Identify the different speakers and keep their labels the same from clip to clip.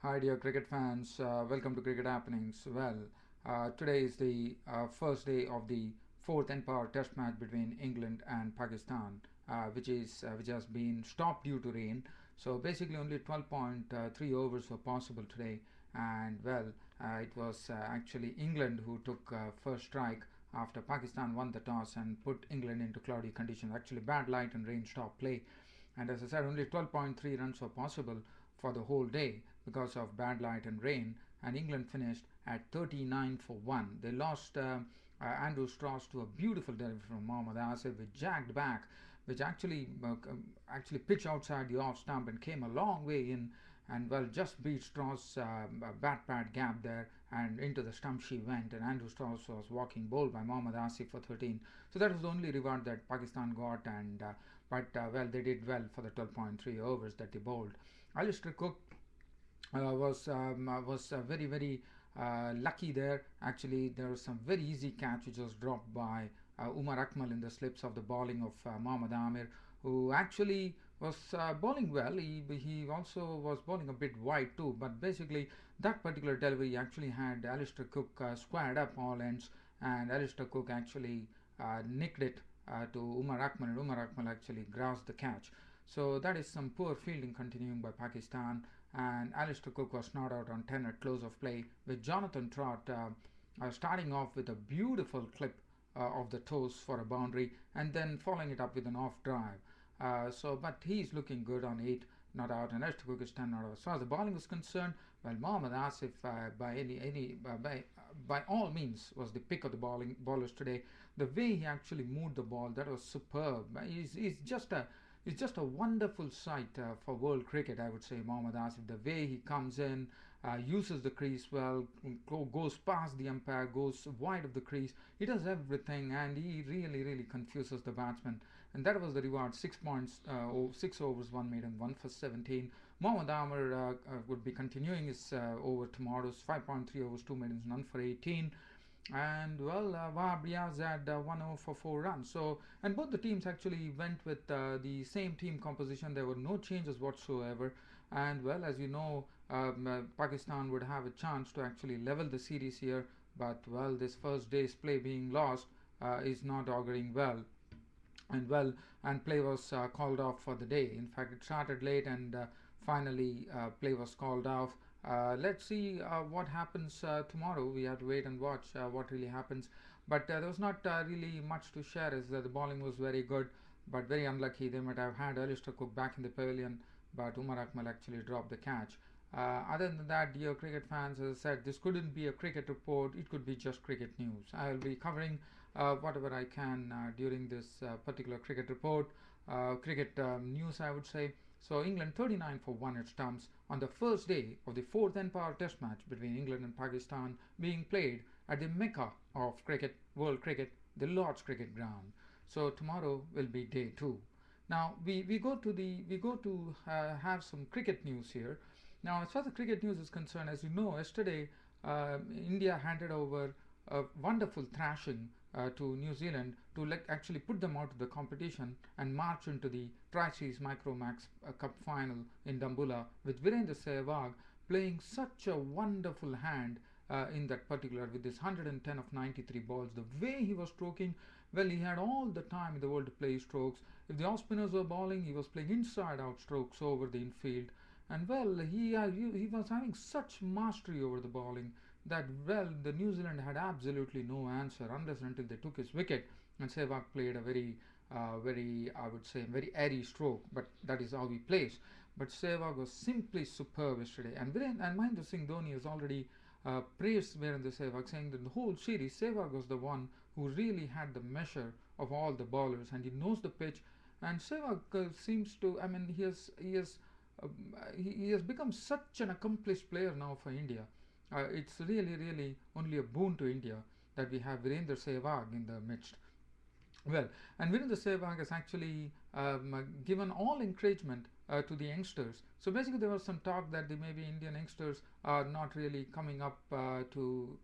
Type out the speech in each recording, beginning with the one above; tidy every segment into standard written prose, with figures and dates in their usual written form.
Speaker 1: Hi, dear cricket fans. Welcome to Cricket Happenings. Today is the first day of the fourth npower Test match between England and Pakistan, which has been stopped due to rain. So basically, only 12.3 overs were possible today, and it was actually England who took first strike after Pakistan won the toss and put England into cloudy conditions. Actually, bad light and rain stopped play, and as I said, only 12.3 runs were possible for the whole day because of bad light and rain, and England finished at 39 for 1. They lost Andrew Strauss to a beautiful delivery from Mohammad Asif, which jagged back, which actually pitched outside the off stump and came a long way in, and just beat Strauss' bat pad gap there, and into the stump she went, and Andrew Strauss was walking bowled by Mohammad Asif for 13. So that was the only reward that Pakistan got, and they did well for the 12.3 overs that they bowled. Alistair Cook was very lucky there. Actually, there was some very easy catch which was dropped by Umar Akmal in the slips of the bowling of Mohammad Amir, who actually was bowling well. He also was bowling a bit wide too, but basically that particular delivery actually had Alistair Cook squared up all ends, and Alistair Cook actually nicked it to Umar Akmal, and Umar Akmal actually grasped the catch. So that is some poor fielding continuing by Pakistan, and Alistair Cook was not out on 10 at close of play, with Jonathan Trott starting off with a beautiful clip of the toes for a boundary and then following it up with an off drive. But he's looking good on 8 not out, and Alistair Cook is 10 not out. As far as the bowling is concerned, Mohammad Asif by all means was the pick of the bowlers today. The way he actually moved the ball, that was superb. He's just a wonderful sight for world cricket, I would say, Mohammad Asif. The way he comes in, uses the crease well, goes past the umpire, goes wide of the crease. He does everything, and he really confuses the batsman. And that was the reward: 6 points, 6 overs, one made, and 1 for 17. Mohammad Amir would be continuing his over tomorrow's 5.3 overs, 2 maidens, none for 18. And Wahab Riaz had 1 over for 4 runs. So, and both the teams actually went with the same team composition. There were no changes whatsoever. And as you know, Pakistan would have a chance to actually level the series here. But this first day's play being lost is not auguring well. And play was called off for the day. In fact, it started late, and finally play was called off. Let's see what happens tomorrow. We have to wait and watch what really happens. But there was not really much to share, as the bowling was very good, but very unlucky. They might have had Alistair Cook back in the pavilion, but Umar Akmal actually dropped the catch. Other than that, dear cricket fans, as I said, this couldn't be a cricket report. It could be just cricket news. I'll be covering whatever I can during this particular cricket report, cricket news, I would say. So England 39 for 1 at stumps on the first day of the fourth npower Test match between England and Pakistan, being played at the Mecca of cricket, world cricket, the Lord's Cricket Ground. So tomorrow will be day 2. Now we go to have some cricket news here. Now, as far as the cricket news is concerned, as you know, yesterday India handed over a wonderful thrashing to New Zealand to actually put them out of the competition and march into the Tri-Series Micromax Cup final in Dambulla, with Virendra Sehwag playing such a wonderful hand in that particular, with this 110 of 93 balls. The way he was stroking, he had all the time in the world to play his strokes. If the off spinners were bowling, he was playing inside out strokes over the infield. And he was having such mastery over the bowling that the New Zealand had absolutely no answer unless and until they took his wicket, and Sehwag played a very I would say very airy stroke, but that is how he plays. But Sehwag was simply superb yesterday, and Mahendra Singh Dhoni has already praised Virendra Sehwag, saying that the whole series Sehwag was the one who really had the measure of all the bowlers, and he knows the pitch. And Sehwag seems to, I mean, he has become such an accomplished player now for India. It's really only a boon to India that we have Virendra Sehwag in the midst. And Virendra Sehwag has actually given all encouragement to the youngsters. So basically, there was some talk that maybe Indian youngsters are not really coming up to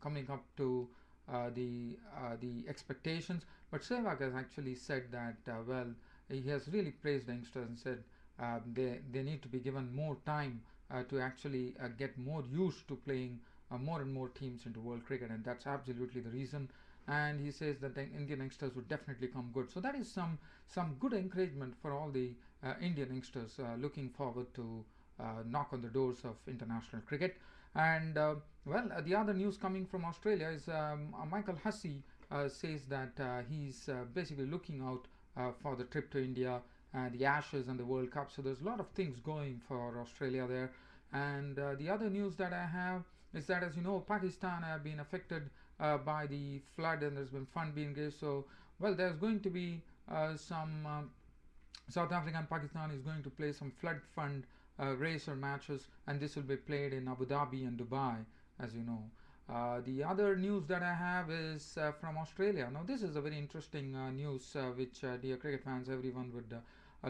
Speaker 1: the expectations. But Sehwag has actually said that he has really praised the youngsters and said they need to be given more time to actually get more used to playing more and more teams into world cricket, and that's absolutely the reason. And he says that the Indian youngsters would definitely come good. So that is some good encouragement for all the Indian youngsters looking forward to knock on the doors of international cricket. And the other news coming from Australia is Michael Hussey says that he's basically looking out for the trip to India, the Ashes and the World Cup. So there's a lot of things going for Australia there. And the other news that I have is that, as you know, Pakistan have been affected by the flood, and there's been fund being raised. So, there's going to be some South Africa and Pakistan is going to play some flood fund racer matches, and this will be played in Abu Dhabi and Dubai, as you know. The other news that I have is from Australia. Now, this is a very interesting news which, dear cricket fans, everyone would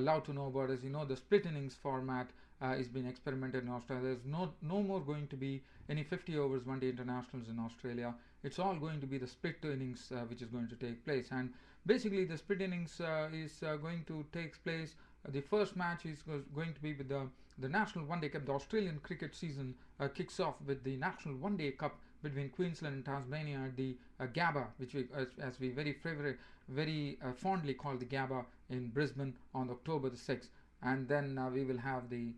Speaker 1: love to know about. As you know, the split innings format is being experimented in Australia. There's no more going to be any 50 overs one day internationals in Australia. It's all going to be the split innings which is going to take place. And basically, the split innings is going to take place. The first match is going to be with the National One Day Cup. The Australian cricket season kicks off with the National One Day Cup between Queensland and Tasmania at the Gabba, which we, as we very fondly call the Gabba in Brisbane on October the 6th. And then we will have the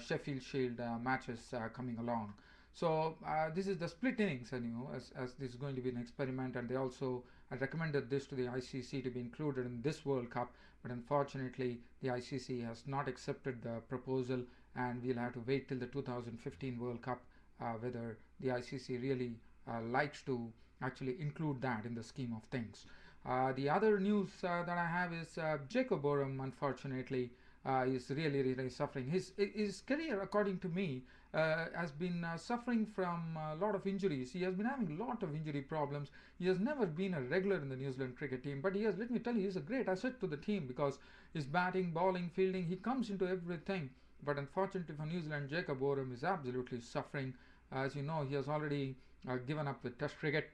Speaker 1: Sheffield Shield matches coming along. So this is the split innings, and as this is going to be an experiment, and they also recommended this to the ICC to be included in this World Cup, but unfortunately the ICC has not accepted the proposal, and we'll have to wait till the 2015 World Cup whether the ICC really likes to actually include that in the scheme of things. The other news that I have is Jacob Oram, unfortunately, is really suffering. His career, according to me, has been suffering from a lot of injuries. He has been having a lot of injury problems. He has never been a regular in the New Zealand cricket team, but let me tell you, he's a great asset to the team because his batting, bowling, fielding, he comes into everything. But unfortunately for New Zealand, Jacob Oram is absolutely suffering. As you know, he has already given up with Test cricket,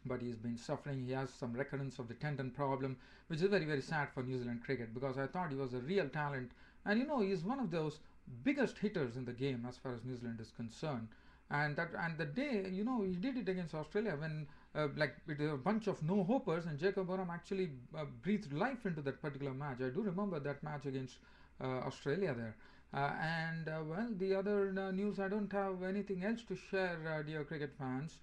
Speaker 1: but he's been suffering. He has some recurrence of the tendon problem, which is very sad for New Zealand cricket, because I thought he was a real talent, and he's one of those biggest hitters in the game as far as New Zealand is concerned. And the day he did it against Australia when with a bunch of no hopers, and Jacob Oram actually breathed life into that particular match. I do remember that match against Australia there. The other news, I don't have anything else to share, dear cricket fans.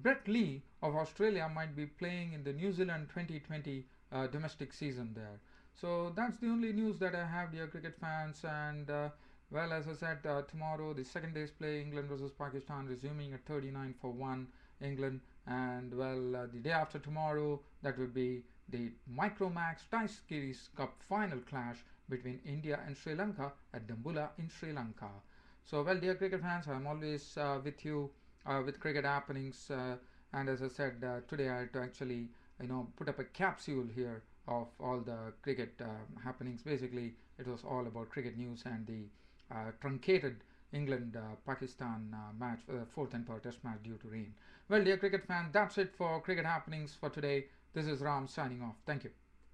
Speaker 1: Brett Lee of Australia might be playing in the New Zealand 2020 domestic season there. So that's the only news that I have, dear cricket fans. And as I said, tomorrow the second day's play, England versus Pakistan, resuming at 39 for 1 England. And the day after tomorrow, that will be the Micromax Test Series Cup final clash between India and Sri Lanka at Dambulla in Sri Lanka. So dear cricket fans, I'm always with you with cricket happenings, and as I said, today I had to actually put up a capsule here of all the cricket happenings. Basically, it was all about cricket news and the truncated England-Pakistan match, for the fourth npower test match due to rain. Dear cricket fan, that's it for cricket happenings for today. This is Ram signing off. Thank you.